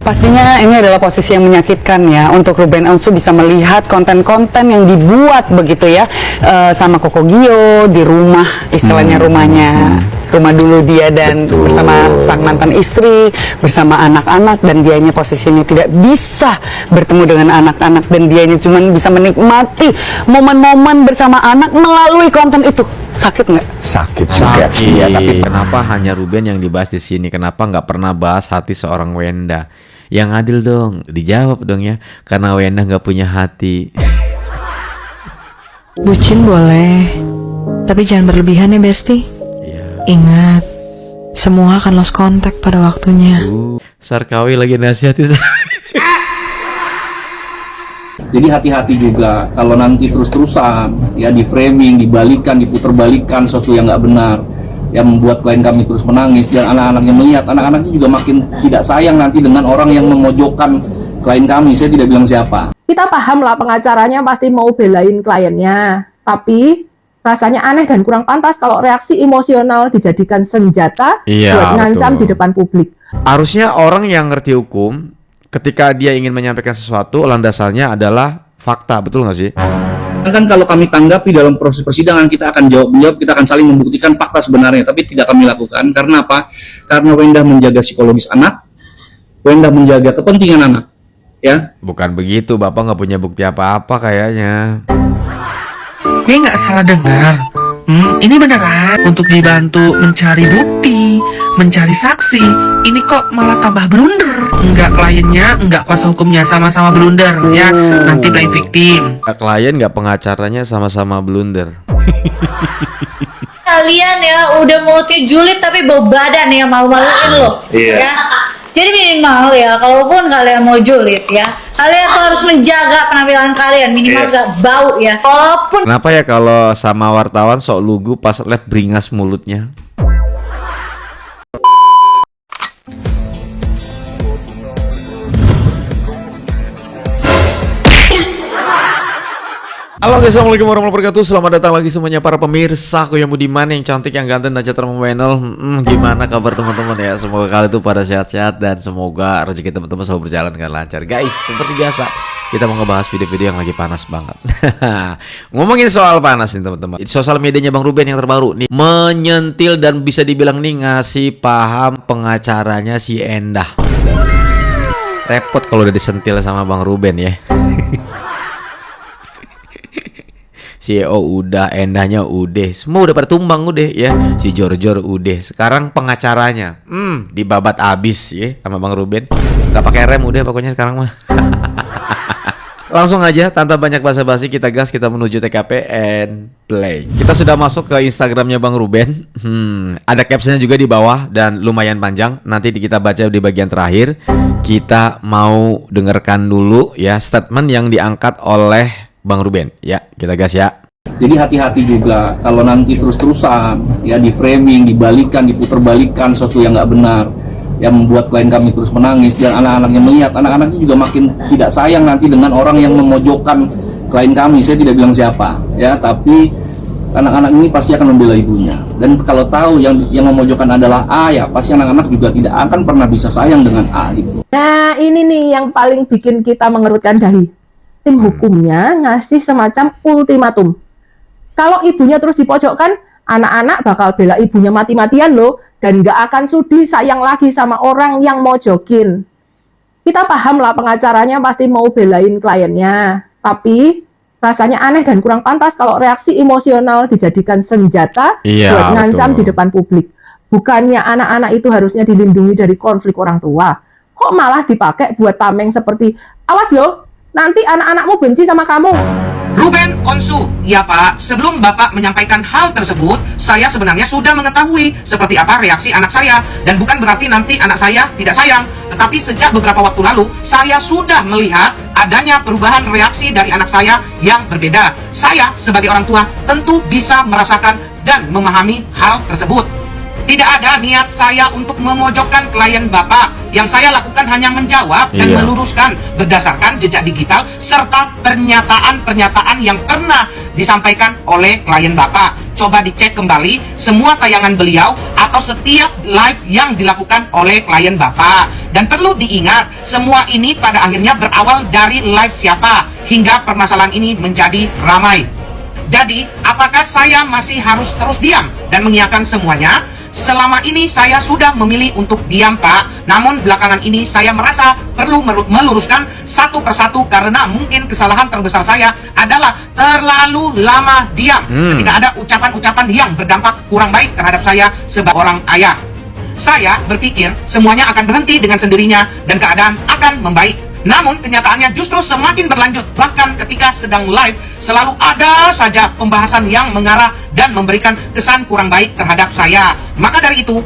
Pastinya ini adalah posisi yang menyakitkan ya untuk Ruben Onsu bisa melihat konten-konten yang dibuat begitu ya sama Koko Gio di rumah, istilahnya rumahnya, rumah dulu dia dan bersama sang mantan istri, bersama anak-anak, dan dia ini posisinya tidak bisa bertemu dengan anak-anak dan dia ini cuma bisa menikmati momen-momen bersama anak melalui konten itu. Sakit nggak? Sakit. Ya, tapi kenapa hanya Ruben yang dibahas di sini? Kenapa nggak pernah bahas hati seorang Wenda? Yang adil dong, dijawab dong ya. Karena Wenda nggak punya hati. Bucin boleh, tapi jangan berlebihan ya Besti. Ya. Ingat, semua akan lost contact pada waktunya. Sarkawi lagi nasihati. Jadi hati-hati juga kalau nanti terus-terusan ya di framing, dibalikan, diputerbalikan sesuatu yang nggak benar, yang membuat klien kami terus menangis dan anak-anaknya melihat, anak-anaknya juga makin tidak sayang nanti dengan orang yang memojokkan klien kami. Saya tidak bilang siapa. Kita paham lah pengacaranya pasti mau belain kliennya, tapi rasanya aneh dan kurang pantas kalau reaksi emosional dijadikan senjata buat ngancam di depan publik. Harusnya orang yang ngerti hukum, ketika dia ingin menyampaikan sesuatu, landasannya adalah fakta, betul nggak sih? Kan kalau kami tanggapi dalam proses persidangan, kita akan jawab, kita akan saling membuktikan fakta sebenarnya, tapi tidak kami lakukan. Karena apa? Karena Wenda menjaga psikologis anak, Wenda menjaga kepentingan anak, ya. Bukan begitu, Bapak nggak punya bukti apa-apa kayaknya. Gue nggak salah dengar. Ini beneran untuk dibantu mencari bukti, mencari saksi. Ini kok malah tambah blunder. Enggak kliennya, enggak kuasa hukumnya sama-sama blunder ya. Nanti playing victim. Klien nggak pengacaranya sama-sama blunder. Kalian ya udah mulutnya julid tapi bau badan ya, malu-maluin loh. Ya. Jadi minimal ya, kalaupun kalian mau julid ya, kalian tuh harus menjaga penampilan kalian, minimal gak bau ya. Walaupun Kenapa ya kalau sama wartawan sok lugu pas live beringas mulutnya? Halo guys, assalamualaikum warahmatullahi wabarakatuh. Selamat datang lagi semuanya para pemirsa aku yang budiman, yang cantik, yang ganteng, dan catur channel. Gimana kabar teman-teman ya? Semoga kalian tuh pada sehat-sehat dan semoga rezeki teman-teman selalu berjalan dengan lancar. Guys, seperti biasa kita mau ngebahas video-video yang lagi panas banget. Ngomongin soal panas nih teman-teman, sosial medianya Bang Ruben yang terbaru nih menyentil dan bisa dibilang nih ngasih paham pengacaranya si Endah. Repot kalau udah disentil sama Bang Ruben ya. CEO udah, Endahnya udah, semua udah pada tumbang udah ya. Si Jor-Jor udah, sekarang pengacaranya dibabat abis ya sama Bang Ruben. Gak pakai rem udah pokoknya sekarang mah. Langsung aja tanpa banyak basa-basi kita gas, kita menuju TKP and play. Kita sudah masuk ke Instagramnya Bang Ruben. Ada captionnya juga di bawah dan lumayan panjang. Nanti kita baca di bagian terakhir. Kita mau dengarkan dulu ya statement yang diangkat oleh Bang Ruben. Ya, kita gas ya. Jadi hati-hati juga kalau nanti terus-terusan ya di framing, dibalikan, diputerbalikan sesuatu yang nggak benar, yang membuat klien kami terus menangis dan anak-anaknya melihat, anak-anaknya juga makin tidak sayang nanti dengan orang yang memojokkan klien kami. Saya tidak bilang siapa ya, tapi anak-anak ini pasti akan membela ibunya. Dan kalau tahu yang memojokkan adalah A, ya pasti anak-anak juga tidak akan pernah bisa sayang dengan A itu. Nah ini nih yang paling bikin kita mengerutkan dahi. Tim hukumnya ngasih semacam ultimatum. Kalau ibunya terus dipojokkan, anak-anak bakal bela ibunya mati-matian loh, dan gak akan sudi sayang lagi sama orang yang mojokin. Kita paham lah pengacaranya pasti mau belain kliennya, tapi rasanya aneh dan kurang pantas kalau reaksi emosional dijadikan senjata buat ngancam di depan publik. Bukannya anak-anak itu harusnya dilindungi dari konflik orang tua, kok malah dipakai buat tameng seperti, awas loh, nanti anak-anakmu benci sama kamu. Ruben Onsu, ya Pak, sebelum Bapak menyampaikan hal tersebut, saya sebenarnya sudah mengetahui seperti apa reaksi anak saya. Dan bukan berarti nanti anak saya tidak sayang, tetapi sejak beberapa waktu lalu, saya sudah melihat adanya perubahan reaksi dari anak saya yang berbeda. Saya sebagai orang tua tentu bisa merasakan dan memahami hal tersebut. Tidak ada niat saya untuk memojokkan klien Bapak. Yang saya lakukan hanya menjawab dan meluruskan berdasarkan jejak digital serta pernyataan-pernyataan yang pernah disampaikan oleh klien Bapak. Coba dicek kembali semua tayangan beliau atau setiap live yang dilakukan oleh klien Bapak. Dan perlu diingat, semua ini pada akhirnya berawal dari live siapa hingga permasalahan ini menjadi ramai. Jadi, apakah saya masih harus terus diam dan mengiyakan semuanya? Selama ini saya sudah memilih untuk diam, Pak. Namun belakangan ini saya merasa perlu meluruskan satu persatu karena mungkin kesalahan terbesar saya adalah terlalu lama diam ketika ada ucapan-ucapan yang berdampak kurang baik terhadap saya sebagai orang ayah. Saya berpikir semuanya akan berhenti dengan sendirinya dan keadaan akan membaik. Namun kenyataannya justru semakin berlanjut. Bahkan ketika sedang live selalu ada saja pembahasan yang mengarah dan memberikan kesan kurang baik terhadap saya. Maka dari itu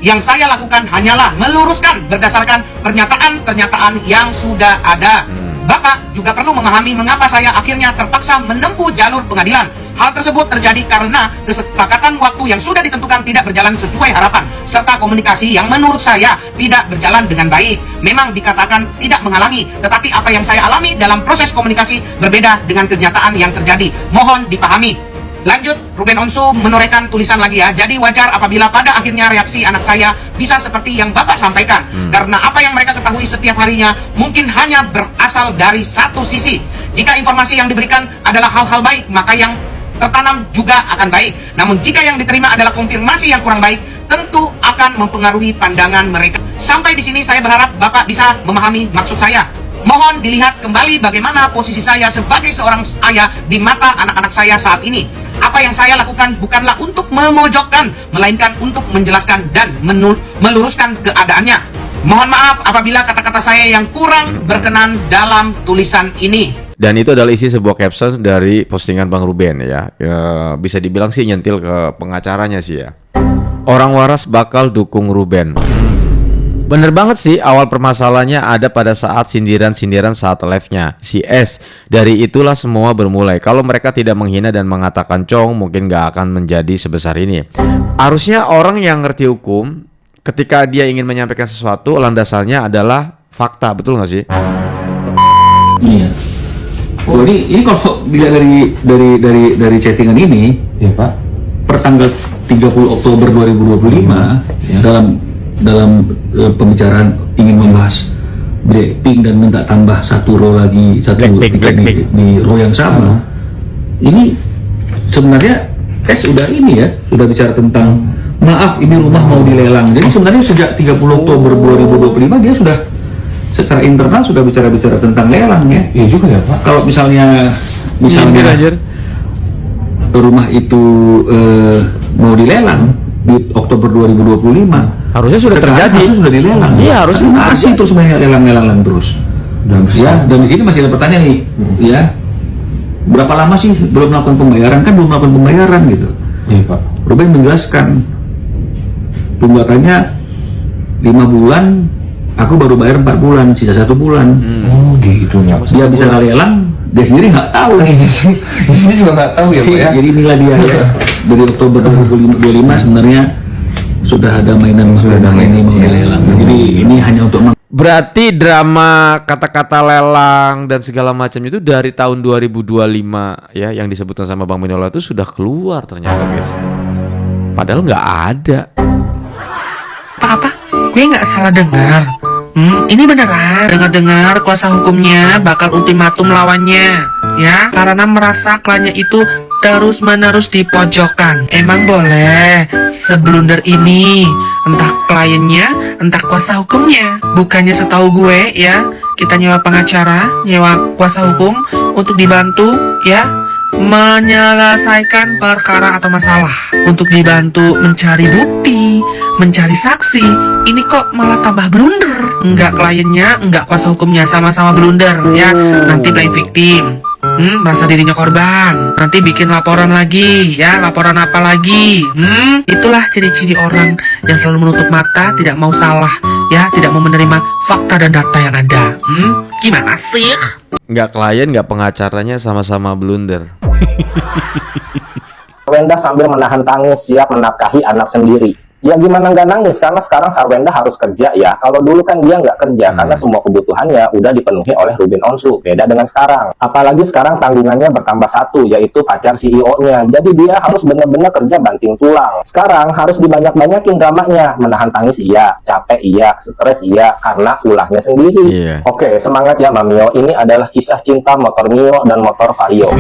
yang saya lakukan hanyalah meluruskan berdasarkan pernyataan-pernyataan yang sudah ada. Bapak juga perlu memahami mengapa saya akhirnya terpaksa menempuh jalur pengadilan. Hal tersebut terjadi karena kesepakatan waktu yang sudah ditentukan tidak berjalan sesuai harapan, serta komunikasi yang menurut saya tidak berjalan dengan baik. Memang dikatakan tidak menghalangi, tetapi apa yang saya alami dalam proses komunikasi berbeda dengan kenyataan yang terjadi. Mohon dipahami. Lanjut, Ruben Onsu menorehkan tulisan lagi ya. Jadi wajar apabila pada akhirnya reaksi anak saya bisa seperti yang Bapak sampaikan. Karena apa yang mereka ketahui setiap harinya mungkin hanya berasal dari satu sisi. Jika informasi yang diberikan adalah hal-hal baik, maka yang tertanam juga akan baik. Namun jika yang diterima adalah konfirmasi yang kurang baik, tentu akan mempengaruhi pandangan mereka. Sampai di sini saya berharap Bapak bisa memahami maksud saya. Mohon dilihat kembali bagaimana posisi saya sebagai seorang ayah di mata anak-anak saya saat ini. Apa yang saya lakukan bukanlah untuk memojokkan, melainkan untuk menjelaskan dan meluruskan keadaannya. Mohon maaf apabila kata-kata saya yang kurang berkenan dalam tulisan ini. Dan itu adalah isi sebuah caption dari postingan Bang Ruben ya. Bisa dibilang sih nyentil ke pengacaranya sih ya. Orang waras bakal dukung Ruben. Bener banget sih, awal permasalahannya ada pada saat sindiran-sindiran saat live-nya si S. Dari itulah semua bermulai. Kalau mereka tidak menghina dan mengatakan cong, mungkin gak akan menjadi sebesar ini. Harusnya orang yang ngerti hukum, ketika dia ingin menyampaikan sesuatu, landasannya adalah fakta, betul gak sih? Iya. Oh, ini kalau dilihat dari chattingan ini, ya Pak, pertanggal 30 Oktober 2025 dalam pembicaraan ingin membahas Blackpink dan minta tambah satu row lagi, Blackpink. Di row yang sama. Ini sebenarnya sudah bicara tentang maaf ini rumah mau dilelang. Jadi sebenarnya sejak 30 Oktober 2025 dia sudah secara internal sudah bicara tentang lelang ya. Iya juga ya Pak. Kalau misalnya rumah itu mau dilelang di Oktober 2025 harusnya sudah terjadi. Harusnya sudah dilelang. Iya, harusnya masih terus banyak lelang terus. Dan di sini masih ada pertanyaan nih, ya. Berapa lama sih belum melakukan pembayaran? Kan belum melakukan pembayaran gitu. Iya, Pak. Ruben menjelaskan tunggakannya 5 bulan, aku baru bayar 4 bulan, sisa 1 bulan. Oh, gitu ya. Dia bisa lelang, dia sendiri nggak tahu nih. Dia juga nggak tahu ya, Pak ya. Jadi inilah dia ya. Dari Oktober 2025 sebenarnya sudah ada mainan ini mau dilelang. Jadi ini hanya untuk berarti drama kata-kata lelang dan segala macam itu dari tahun 2025 ya yang disebutkan sama Bang Minola itu sudah keluar ternyata guys. Padahal nggak ada. Apa? Gue nggak salah dengar. Ini beneran. Dengar-dengar kuasa hukumnya bakal ultimatum lawannya, ya, karena merasa kliennya itu terus-menerus dipojokkan. Emang boleh seblunder ini, entah kliennya, entah kuasa hukumnya. Bukannya setahu gue, ya, kita nyewa pengacara, nyewa kuasa hukum untuk dibantu, ya, menyelesaikan perkara atau masalah, untuk dibantu mencari bukti, mencari saksi. Ini kok malah tambah blunder. Enggak kliennya, enggak kuasa hukumnya, sama-sama blunder ya. Nanti blame victim, merasa dirinya korban, nanti bikin laporan lagi ya. Laporan apa lagi? Itulah ciri-ciri orang yang selalu menutup mata, tidak mau salah ya, tidak mau menerima fakta dan data yang ada. Gimana sih? Nggak klien, nggak pengacaranya, sama-sama blunder. Wenda sambil menahan tangis siap menafkahi anak sendiri. Ya gimana nggak nangis, karena sekarang Sarwenda harus kerja ya. Kalau dulu kan dia nggak kerja karena semua kebutuhannya udah dipenuhi oleh Ruben Onsu. Beda dengan sekarang. Apalagi sekarang tanggungannya bertambah satu, yaitu pacar CEO-nya. Jadi dia harus benar-benar kerja banting tulang. Sekarang harus dibanyak-banyakin dramanya. Menahan tangis iya, capek iya, stres iya, karena ulahnya sendiri. Oke, semangat ya Mamio. Ini adalah kisah cinta motor Mio dan motor Vario.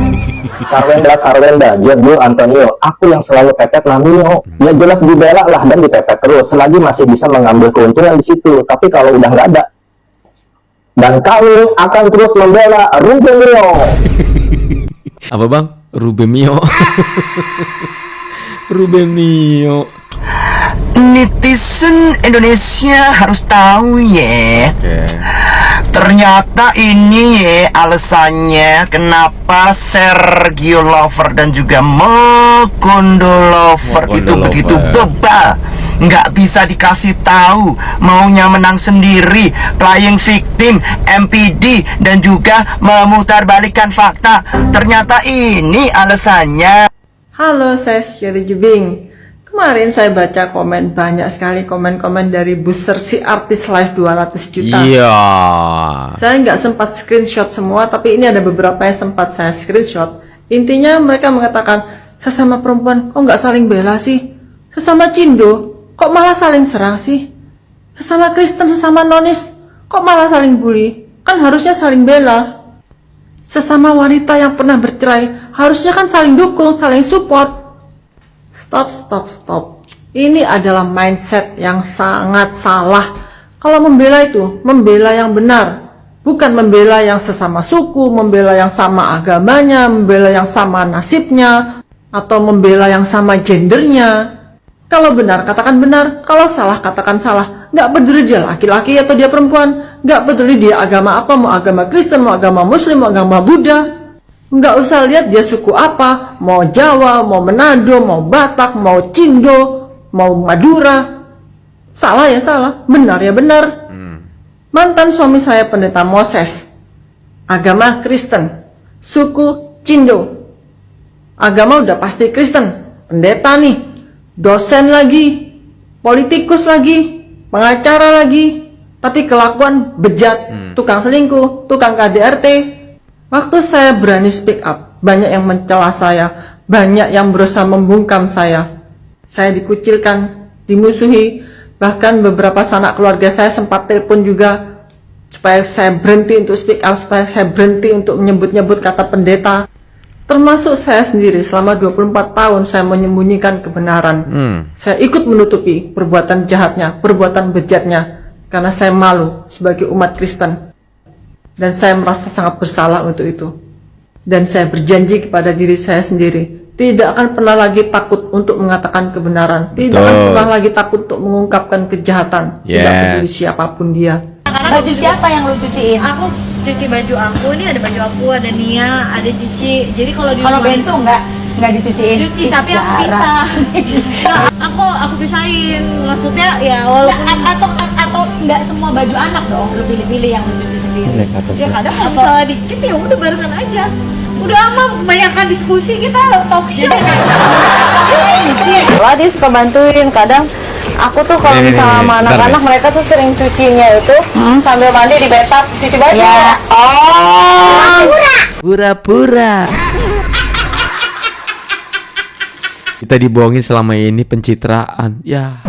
Sarwenda, Giorgio Antonio, aku yang selalu pepet Mamio. Ya jelas dibela lah dan dipepet terus selagi masih bisa mengambil keuntungan di situ. Tapi kalau udah nggak ada, dan kami akan terus membela Ruben Mio. Apa bang? Ruben Mio. Ruben Mio. Netizen Indonesia harus tahu ya. Ternyata ini ya alasannya kenapa Sergio Lover dan juga Mokondo Lover itu begitu bebal. Nggak bisa dikasih tahu, maunya menang sendiri, playing victim, MPD, dan juga memutarbalikkan fakta. Ternyata ini alasannya. Halo, saya Sherry Jebing. Kemarin saya baca komen, banyak sekali komen-komen dari booster si artis live 200 juta. Iya. Saya nggak sempat screenshot semua, tapi ini ada beberapa yang sempat saya screenshot. Intinya mereka mengatakan, sesama perempuan kok nggak saling bela sih? Sesama Cindo kok malah saling serang sih? Sesama Kristen, sesama nonis kok malah saling bully? Kan harusnya saling bela. Sesama wanita yang pernah bercerai harusnya kan saling dukung, saling support. Stop. Ini adalah mindset yang sangat salah. Kalau membela itu, membela yang benar. Bukan membela yang sesama suku, membela yang sama agamanya, membela yang sama nasibnya, atau membela yang sama gendernya. Kalau benar, katakan benar. Kalau salah, katakan salah. Nggak peduli dia laki-laki atau dia perempuan. Nggak peduli dia agama apa, mau agama Kristen, mau agama Muslim, mau agama Buddha. Nggak usah lihat dia suku apa, mau Jawa, mau Manado, mau Batak, mau Cindo, mau Madura. Salah ya salah, benar ya benar. Mantan suami saya pendeta Moses, agama Kristen, suku Cindo, agama udah pasti Kristen, pendeta nih, dosen lagi, politikus lagi, pengacara lagi, tapi kelakuan bejat, tukang selingkuh, tukang KDRT. Waktu saya berani speak up, banyak yang mencela saya, banyak yang berusaha membungkam saya. Saya dikucilkan, dimusuhi, bahkan beberapa sanak keluarga saya sempat telepon juga supaya saya berhenti untuk speak up, supaya saya berhenti untuk menyebut-nyebut kata pendeta. Termasuk saya sendiri, selama 24 tahun saya menyembunyikan kebenaran. Saya ikut menutupi perbuatan jahatnya, perbuatan bejatnya, karena saya malu sebagai umat Kristen. Dan saya merasa sangat bersalah untuk itu. Dan saya berjanji kepada diri saya sendiri, tidak akan pernah lagi takut untuk mengatakan kebenaran. Tidak akan pernah lagi takut untuk mengungkapkan kejahatan. Tidak peduli siapapun dia. Baju siapa yang lu cuciin? Aku cuci baju aku, ini ada baju aku, ada Nia, ada Cici. Jadi kalau di rumah Bensu nggak dicuciin? cuci, tapi aku pisah. Aku pisahin, maksudnya ya walaupun atau nggak semua baju anak dong, lu pilih-pilih yang lu cuci sendiri. Ya kadang kalau misalnya dikit ya udah barengan aja. Udah amat kebanyakan diskusi, kita talk show. Lah dia suka bantuin, kadang aku tuh kalau misalnya sama anak-anak mereka tuh sering cucinya itu sambil mandi di bathtub cuci baju. Ya. Pura-pura. Kita dibohongin selama ini pencitraan. Ya.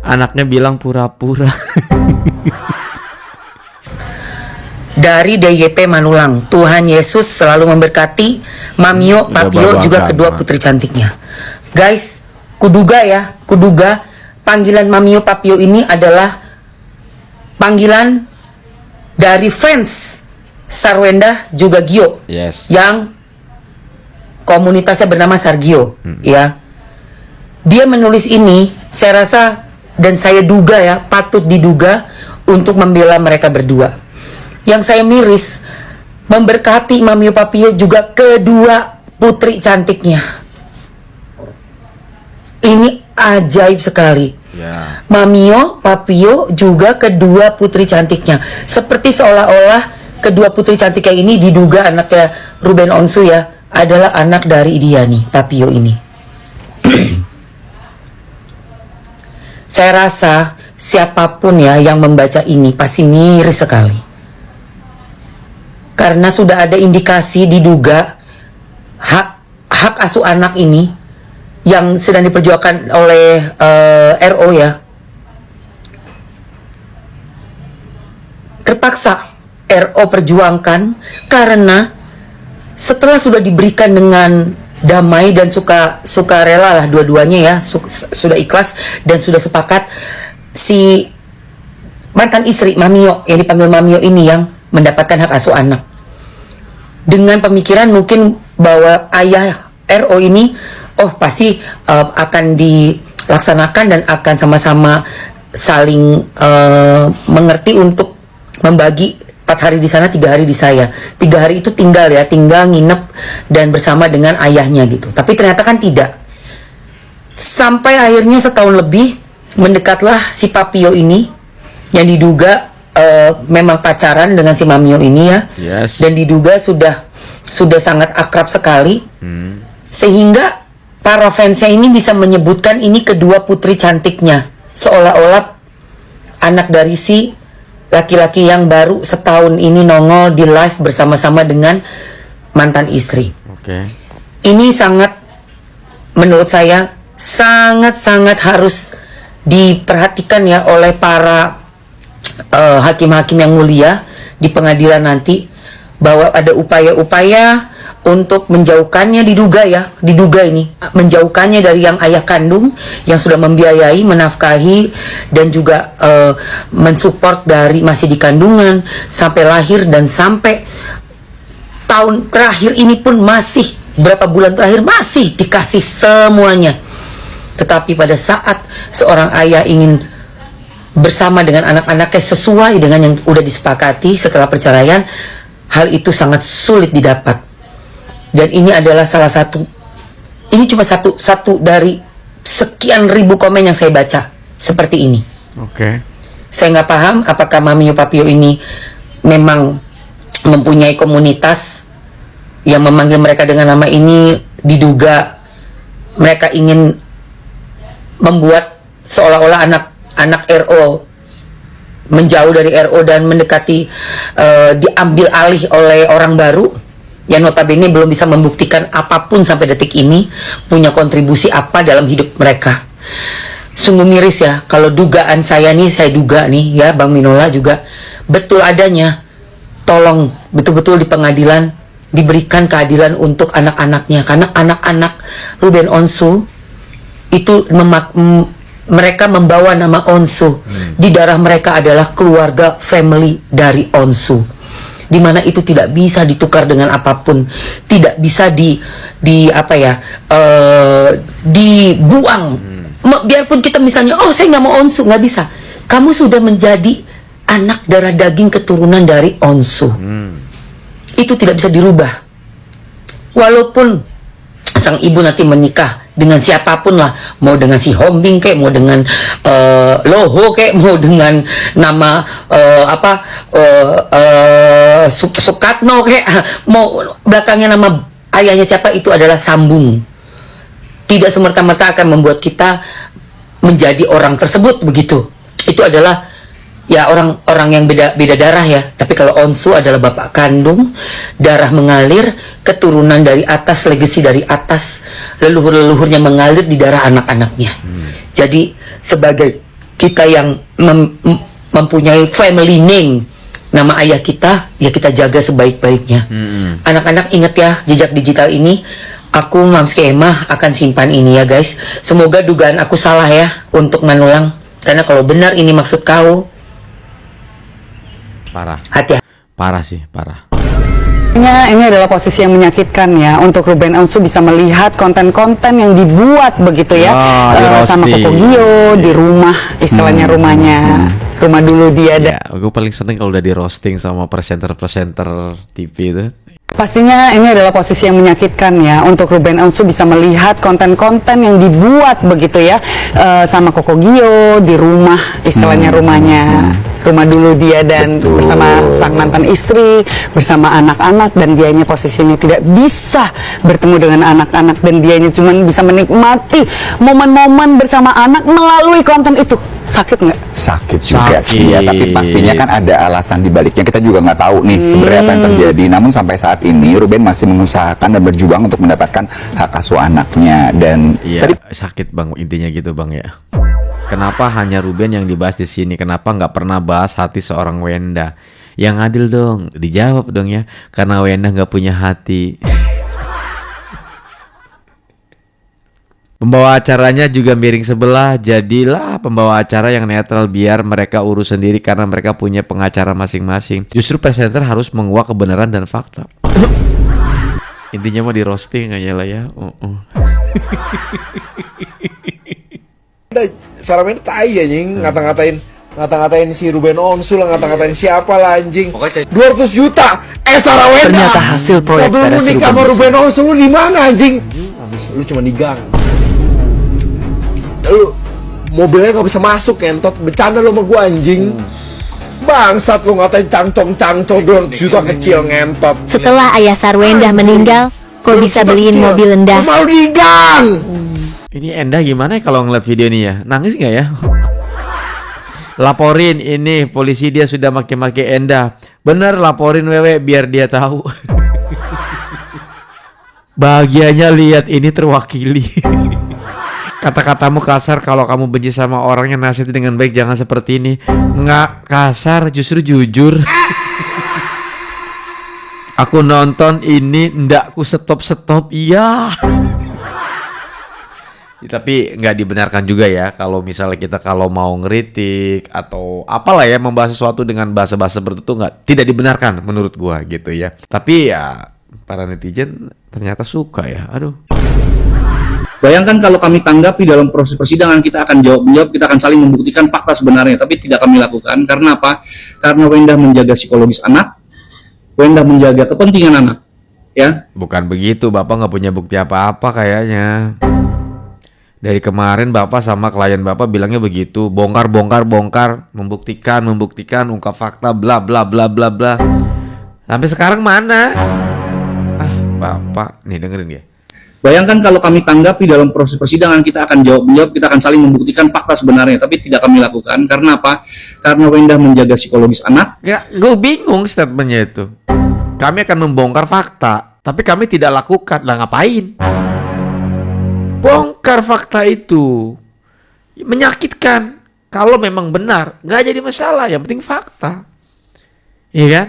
Anaknya bilang pura-pura. Dari DYP Manulang, Tuhan Yesus selalu memberkati Mamio, Papio, juga kedua putri cantiknya. Guys, kuduga panggilan Mamio Papio ini adalah panggilan dari fans Sarwenda juga Gio, yang komunitasnya bernama Sargio, ya. Dia menulis ini, saya rasa dan saya duga ya, patut diduga untuk membela mereka berdua. Yang saya miris, memberkati Mamio Papio juga kedua putri cantiknya. Ini ajaib sekali. Mamio Papio juga kedua putri cantiknya. Seperti seolah-olah kedua putri cantiknya ini diduga anaknya Ruben Onsu ya, adalah anak dari Diani Papio ini. Saya rasa siapapun ya yang membaca ini pasti miris sekali. Karena sudah ada indikasi diduga hak asuh anak ini yang sedang diperjuangkan oleh RO ya, terpaksa RO perjuangkan karena setelah sudah diberikan dengan damai dan suka rela lah dua-duanya ya, sudah ikhlas dan sudah sepakat, si mantan istri Mamio yang dipanggil Mamio ini yang mendapatkan hak asuh anak dengan pemikiran mungkin bahwa ayah RO ini pasti akan dilaksanakan dan akan sama-sama saling mengerti untuk membagi 4 hari di sana, 3 hari di saya. 3 hari itu tinggal nginep dan bersama dengan ayahnya gitu. Tapi ternyata kan tidak. Sampai akhirnya setahun lebih mendekatlah si Papio ini yang diduga memang pacaran dengan si Mamio ini ya. Yes. Dan diduga sudah sangat akrab sekali. Sehingga para fansnya ini bisa menyebutkan ini kedua putri cantiknya. Seolah-olah anak dari si laki-laki yang baru setahun ini nongol di live bersama-sama dengan mantan istri. Oke. Ini sangat, menurut saya, sangat-sangat harus diperhatikan ya oleh para hakim-hakim yang mulia di pengadilan nanti, bahwa ada upaya-upaya untuk menjauhkannya, diduga ini menjauhkannya dari yang ayah kandung yang sudah membiayai, menafkahi dan juga mensupport dari masih di kandungan sampai lahir dan sampai tahun terakhir ini pun masih berapa bulan terakhir masih dikasih semuanya. Tetapi pada saat seorang ayah ingin bersama dengan anak-anaknya sesuai dengan yang udah disepakati setelah perceraian, hal itu sangat sulit didapat. Dan ini adalah salah satu, ini cuma satu dari sekian ribu komen yang saya baca seperti ini. Oke. Saya nggak paham apakah Mamio Papio ini memang mempunyai komunitas yang memanggil mereka dengan nama ini, diduga mereka ingin membuat seolah-olah anak RO menjauh dari RO dan mendekati, diambil alih oleh orang baru yang notabene belum bisa membuktikan apapun sampai detik ini punya kontribusi apa dalam hidup mereka. Sungguh miris ya kalau dugaan saya duga nih ya, Bang Minola juga betul adanya. Tolong betul-betul di pengadilan diberikan keadilan untuk anak-anaknya, karena anak-anak Ruben Onsu itu mereka membawa nama Onsu. Di darah mereka adalah keluarga family dari Onsu, di mana itu tidak bisa ditukar dengan apapun, tidak bisa dibuang. Biarpun kita misalnya, saya nggak mau Onsu, nggak bisa. Kamu sudah menjadi anak darah daging keturunan dari Onsu. Itu tidak bisa dirubah. Walaupun sang ibu nanti menikah dengan siapapun lah, mau dengan si Hombing kek, mau dengan Loho kek, mau dengan nama Sukatno kek, mau belakangnya nama ayahnya siapa, itu adalah sambung. Tidak semerta-merta akan membuat kita menjadi orang tersebut begitu. Itu adalah ya orang yang beda darah ya. Tapi kalau Onsu adalah bapak kandung, darah mengalir, keturunan dari atas, legasi dari atas, leluhur-leluhurnya mengalir di darah anak-anaknya. Jadi sebagai kita yang mempunyai family name, nama ayah kita, ya kita jaga sebaik-baiknya. Anak-anak ingat ya, jejak digital ini aku, Mamski Emah akan simpan ini ya guys. Semoga dugaan aku salah ya untuk Manulang, karena kalau benar ini maksud kau, parah. Hati-hati. Parah sih, parah. Ini adalah posisi yang menyakitkan ya untuk Ruben Onsu bisa melihat konten-konten yang dibuat begitu ya, sama Koko Gio di rumah, istilahnya rumahnya, rumah dulu dia. Ya, aku paling seneng kalau udah di roasting sama presenter TV itu. Pastinya ini adalah posisi yang menyakitkan ya untuk Ruben Onsu bisa melihat konten-konten yang dibuat begitu ya sama Koko Gio di rumah, istilahnya rumah dulu dia dan bersama sang mantan istri, bersama anak-anak, dan dianya posisinya tidak bisa bertemu dengan anak-anak dan dianya cuma bisa menikmati momen-momen bersama anak melalui konten itu. Sakit nggak? Sakit juga sih ya, tapi pastinya kan ada alasan di baliknya. Kita juga nggak tahu nih sebenarnya apa yang terjadi. Namun sampai saat ini Ruben masih mengusahakan dan berjuang untuk mendapatkan hak asuh anaknya. Dan tadi sakit bang, intinya gitu bang ya. Kenapa hanya Ruben yang dibahas di sini? Kenapa nggak pernah bahas hati seorang Wenda? Yang adil dong, dijawab dong ya. Karena Wenda nggak punya hati. Pembawa acaranya juga miring sebelah, jadilah pembawa acara yang netral biar mereka urus sendiri karena mereka punya pengacara masing-masing. Justru presenter harus menguak kebenaran dan fakta. Intinya mau di roasting aja lah ya. Cara main tai anjing, ngata-ngatain si Ruben Onsu lah, ngata-ngatain siapa lah anjing. 200 juta. Sarawenda. Ternyata hasil proyek beres Ruben. Sama Ruben Onsu lu di mana anjing? Lu cuma di gang. Lu mobilnya nggak bisa masuk, kentot. Bercanda lu sama gua anjing. Bangsat lu ngatain cangcong 200 juta kecil, ngentot. Setelah ayah Sarwenda meninggal, kok bisa beliin mobil Endah? Mau di gang. Ini Endah gimana ya kalau ngeliat video ini ya? Nangis nggak ya? Laporin ini, polisi dia sudah maki-maki Endah. Bener, laporin Wewe biar dia tahu. Bahagianya lihat ini terwakili. Kata-katamu kasar kalau kamu benci sama orang yang nasihati dengan baik, jangan seperti ini. Nggak kasar, justru jujur. Aku nonton ini ndak ku stop. Iya. Tapi nggak dibenarkan juga ya kalau misalnya kita kalau mau ngeritik atau apalah ya, membahas sesuatu dengan bahasa-bahasa seperti itu tidak dibenarkan menurut gua gitu ya. Tapi ya para netizen ternyata suka ya. Aduh. Bayangkan kalau kami tanggapi dalam proses persidangan, kita akan jawab-menjawab, kita akan saling membuktikan fakta sebenarnya, tapi tidak kami lakukan. Karena apa? Karena Wenda menjaga psikologis anak, Wenda menjaga kepentingan anak, ya. Bukan begitu, Bapak nggak punya bukti apa-apa kayaknya. Dari kemarin Bapak sama klien Bapak bilangnya begitu, bongkar, membuktikan, ungkap fakta, bla bla bla bla bla. Sampai sekarang mana? Bapak, nih dengerin ya. Bayangkan kalau kami tanggapi dalam proses persidangan, kita akan jawab-menjawab, kita akan saling membuktikan fakta sebenarnya, tapi tidak kami lakukan. Karena apa? Karena Wenda menjaga psikologis anak. Ya, gue bingung statementnya itu. Kami akan membongkar fakta, tapi kami tidak lakukan. Lah ngapain? Bongkar fakta itu menyakitkan. Kalau memang benar, nggak jadi masalah. Yang penting fakta, iya kan?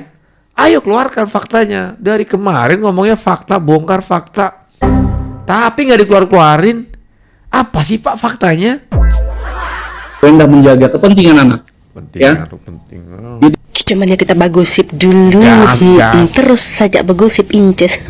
Ayo keluarkan faktanya. Dari kemarin ngomongnya fakta, bongkar fakta. Tapi nggak dikeluarin. Apa sih Pak faktanya? Wenda menjaga kepentingan anak. Cuman ya kita bagosip dulu. Terus saja bagosip inces.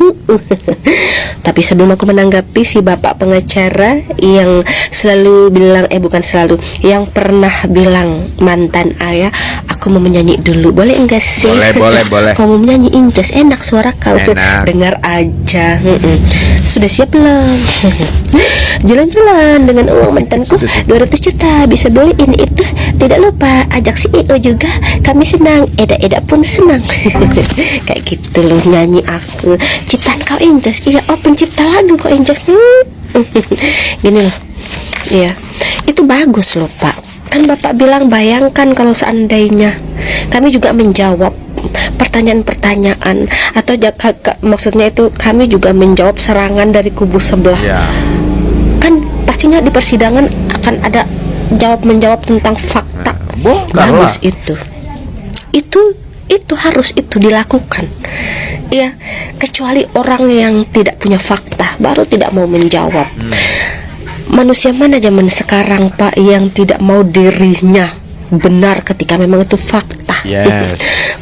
Tapi sebelum aku menanggapi si bapak pengacara yang selalu bilang, bukan selalu, yang pernah bilang mantan ayah, aku mau menyanyi dulu, boleh enggak sih? Boleh. Kamu menyanyi inces, enak suara kau. Dengar aja. Sudah siap belum? Jalan-jalan dengan uang mantanku 200 juta, bisa beli ini itu. Tidak lupa ajak CEO juga, kami senang, Eda pun senang. Kayak gitu loh nyanyi aku. Ciptaan kau Inces, iya, pencipta lagu kau Inces. Gini loh. Iya, itu bagus loh Pak. Kan Bapak bilang bayangkan kalau seandainya kami juga menjawab pertanyaan-pertanyaan, atau maksudnya itu kami juga menjawab serangan dari kubu sebelah. Kan pastinya di persidangan akan ada jawab-menjawab tentang fakta. Bagus itu harus itu dilakukan. Ya, kecuali orang yang tidak punya fakta baru tidak mau menjawab. Manusia mana zaman sekarang Pak yang tidak mau dirinya benar ketika memang itu fakta.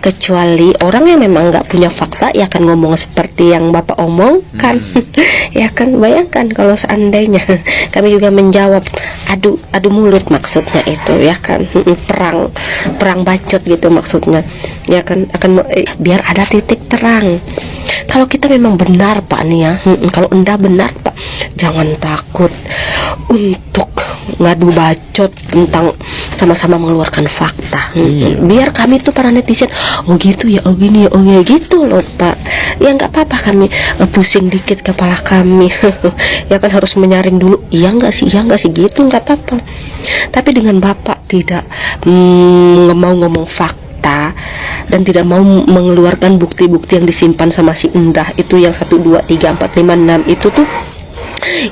Kecuali orang yang memang nggak punya fakta, ya akan ngomong seperti yang Bapak omongkan. Ya kan, bayangkan kalau seandainya kami juga menjawab adu mulut, maksudnya itu ya kan, perang bacot gitu maksudnya, ya kan, akan biar ada titik terang. kalau kita memang benar Pak nih ya, kalau Anda benar Pak, jangan takut untuk ngadu bacot tentang sama-sama mengeluarkan fakta. Biar kami tuh para netizen, oh gitu ya, oh gini ya, oh ya gitu loh Pak. Ya nggak apa-apa kami pusing dikit kepala kami. Ya kan harus menyaring dulu, iya nggak sih gitu, nggak apa-apa. Tapi dengan Bapak tidak mau ngomong fakta dan tidak mau mengeluarkan bukti-bukti yang disimpan sama si Endah itu yang 1, 2, 3, 4, 5, 6 itu tuh,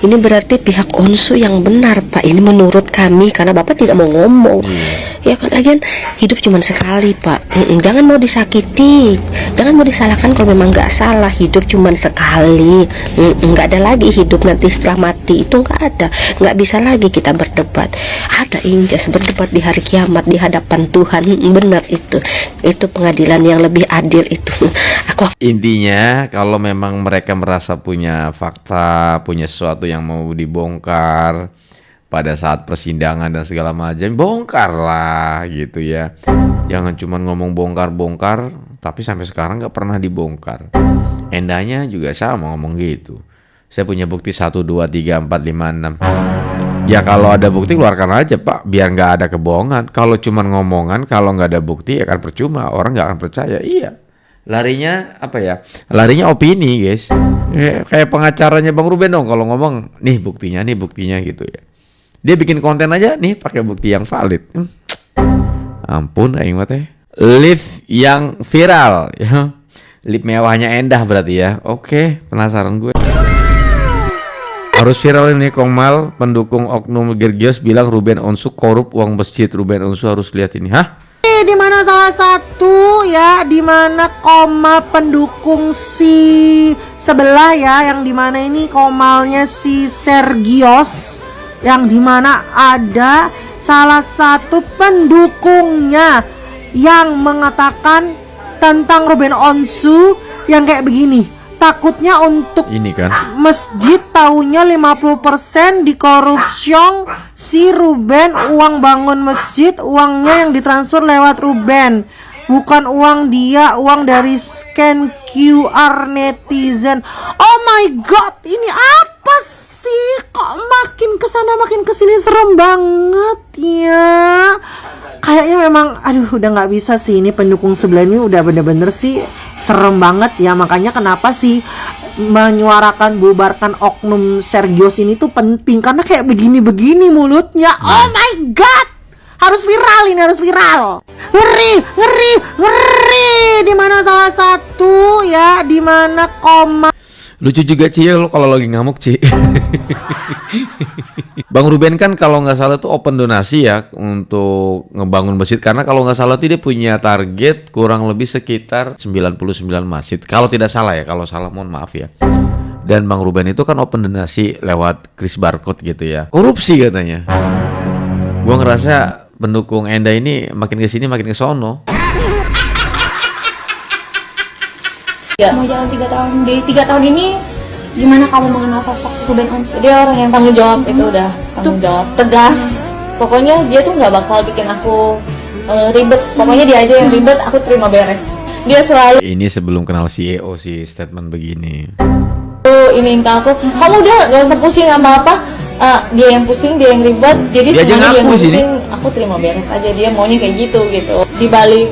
ini berarti pihak Onsu yang benar Pak. Ini menurut kami, karena Bapak tidak mau ngomong. Ya kan, lagian hidup cuma sekali Pak. Jangan mau disakiti, jangan mau disalahkan kalau memang nggak salah. Hidup cuma sekali, nggak ada lagi hidup nanti setelah mati. Itu nggak ada, nggak bisa lagi kita berdebat. Ada injas berdebat di hari kiamat di hadapan Tuhan. Benar itu pengadilan yang lebih adil itu. Intinya kalau memang mereka merasa punya fakta, punya sesuatu yang mau dibongkar pada saat persidangan dan segala macam, bongkar lah gitu ya. Jangan cuma ngomong bongkar-bongkar tapi sampai sekarang nggak pernah dibongkar. Endahnya juga sama ngomong gitu. Saya punya bukti 1, 2, 3, 4, 5, 6. Ya kalau ada bukti keluarkan aja Pak, biar nggak ada kebohongan. Kalau cuma ngomongan, kalau nggak ada bukti ya kan percuma, orang nggak akan percaya. Iya, larinya apa ya? Larinya opini guys. Kayak pengacaranya Bang Ruben dong, kalau ngomong nih buktinya gitu ya. Dia bikin konten aja nih pakai bukti yang valid. Ampun aing mah teh. Live yang viral ya. Live mewahnya Endah berarti ya. Oke, penasaran gue. Harus viral ini Kongmal, pendukung oknum Gergios bilang Ruben Onsu korup uang masjid. Ruben Onsu harus lihat ini. Hah? Di mana salah satu ya, di mana Komal pendukung si sebelah ya, yang di mana ini Komalnya si Sergios, yang di mana ada salah satu pendukungnya yang mengatakan tentang Ruben Onsu yang kayak begini. Takutnya untuk ini kan masjid tahunya 50% dikorupsiong si Ruben, uang bangun masjid uangnya yang ditransfer lewat Ruben, bukan uang dia, uang dari scan QR netizen. Oh my god, ini apa sih? Kok makin kesana makin kesini serem banget ya. Kayaknya memang udah nggak bisa sih, ini pendukung sebelah ini udah bener-bener sih serem banget ya. Makanya kenapa sih menyuarakan bubarkan oknum Sergios ini tuh penting, karena kayak begini-begini mulutnya. Oh my god, harus viral ini, harus viral. Ngeri di mana salah satu ya, di mana Koma. Lucu juga Ci lo kalau lagi ngamuk Ci. Bang Ruben kan kalau nggak salah tuh open donasi ya untuk ngebangun masjid, karena kalau nggak salah tuh dia punya target kurang lebih sekitar 99 masjid kalau tidak salah ya. Kalau salah mohon maaf ya. Dan Bang Ruben itu kan open donasi lewat Kris Barcode gitu ya. Korupsi katanya. Gua ngerasa pendukung Enda ini makin kesini makin kesono. Mau jalan 3 tahun, di 3 tahun ini gimana kamu mengenal sosok Ruben Onsu? Dia orang yang tanggung jawab, itu udah tanggung jawab, tegas. Pokoknya dia tuh nggak bakal bikin aku ribet. Pokoknya dia aja yang ribet, aku terima beres. Dia selalu ini sebelum kenal CEO sih statement begini. Iniin ke aku, kamu udah gak usah pusing sama apa. Dia yang pusing, dia yang ribet. Jadi dia semuanya dia yang pusing, aku terima beres aja. Dia maunya kayak gitu. Di balik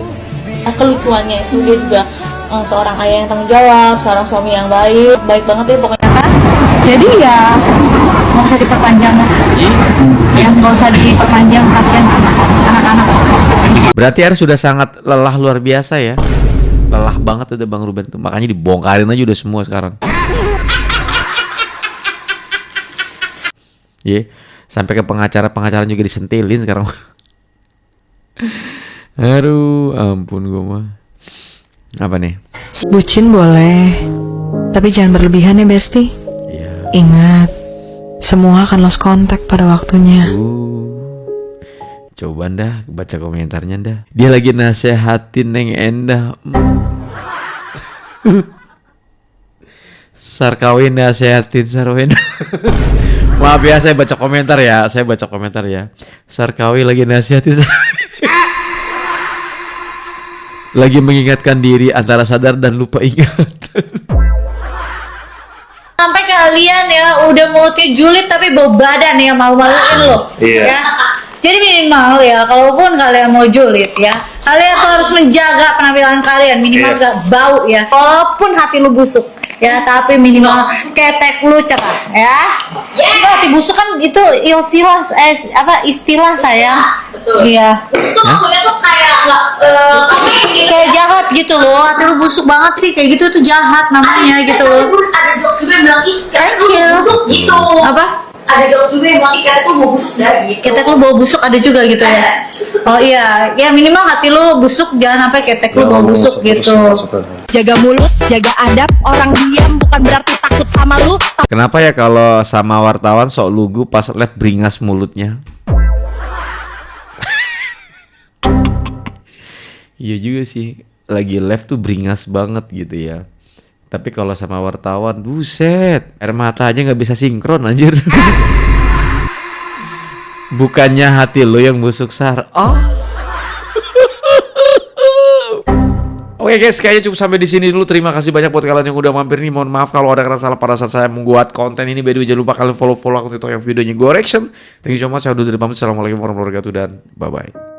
kelucuannya itu dia juga seorang ayah yang tanggung jawab, seorang suami yang baik banget ya pokoknya kan. Jadi ya nggak usah diperpanjang, nggak usah diperpanjang, kasihan anak-anak. Berarti Aris sudah sangat lelah luar biasa ya, lelah banget udah Bang Ruben tuh, makanya dibongkarin aja udah semua sekarang. Sampai ke pengacara juga disentilin sekarang. Aduh, ampun gue mah. Apa nih? Bucin boleh, tapi jangan berlebihan ya Besti. Ingat, semua akan lost contact pada waktunya. Coba dah baca komentarnya dah. Dia lagi nasehatin Neng Endah. Sarkawin nasehatin Sarwen. Maaf ya, saya baca komentar ya. Sarkawi lagi nasehatin lagi mengingatkan diri antara sadar dan lupa ingatan. kalian ya udah mulutnya julid tapi bau badan ya, malu-maluin loh. Iya. Ya. Jadi minimal ya, kalaupun kalian mau julid ya, kalian tuh harus menjaga penampilan kalian, minimal Yes. gak bau ya. Walaupun hati lu busuk ya, tapi minimal ketek lu cerah ya. Kalau hati busuk kan itu istilah sayang. Iya. Itu maksudnya tuh kayak Kayak jahat gitu loh, hati lu busuk banget sih, kayak gitu tuh jahat namanya gitu loh. ada jokes juga yang bilang ih ketek lu mau busuk gitu. Apa? Ada jokes juga yang bilang ih ketek lu mau busuk dah gitu. Ketek lu bau busuk ada juga gitu ya. Oh iya, ya minimal hati lu busuk, jangan sampai ketek lu bau busuk gitu. Jaga mulut, jaga adab, orang diam bukan berarti takut sama lu. Kenapa ya kalau sama wartawan sok lugu pas live beringas mulutnya? Iya juga sih, lagi live tuh beringas banget gitu ya. Tapi kalau sama wartawan, buset, air mata aja nggak bisa sinkron anjir. Bukannya hati lo yang busuk Sar. Oh. Oke guys, kayaknya cukup sampai di sini dulu. Terima kasih banyak buat kalian yang udah mampir nih. Mohon maaf kalau ada kata salah pada saat saya membuat konten ini. By the way, jangan lupa kalian follow akun TikTok yang videonya gue reaction. Thank you so much. Saya udah dari pamit. Assalamualaikum warahmatullahi wabarakatuh dan bye bye.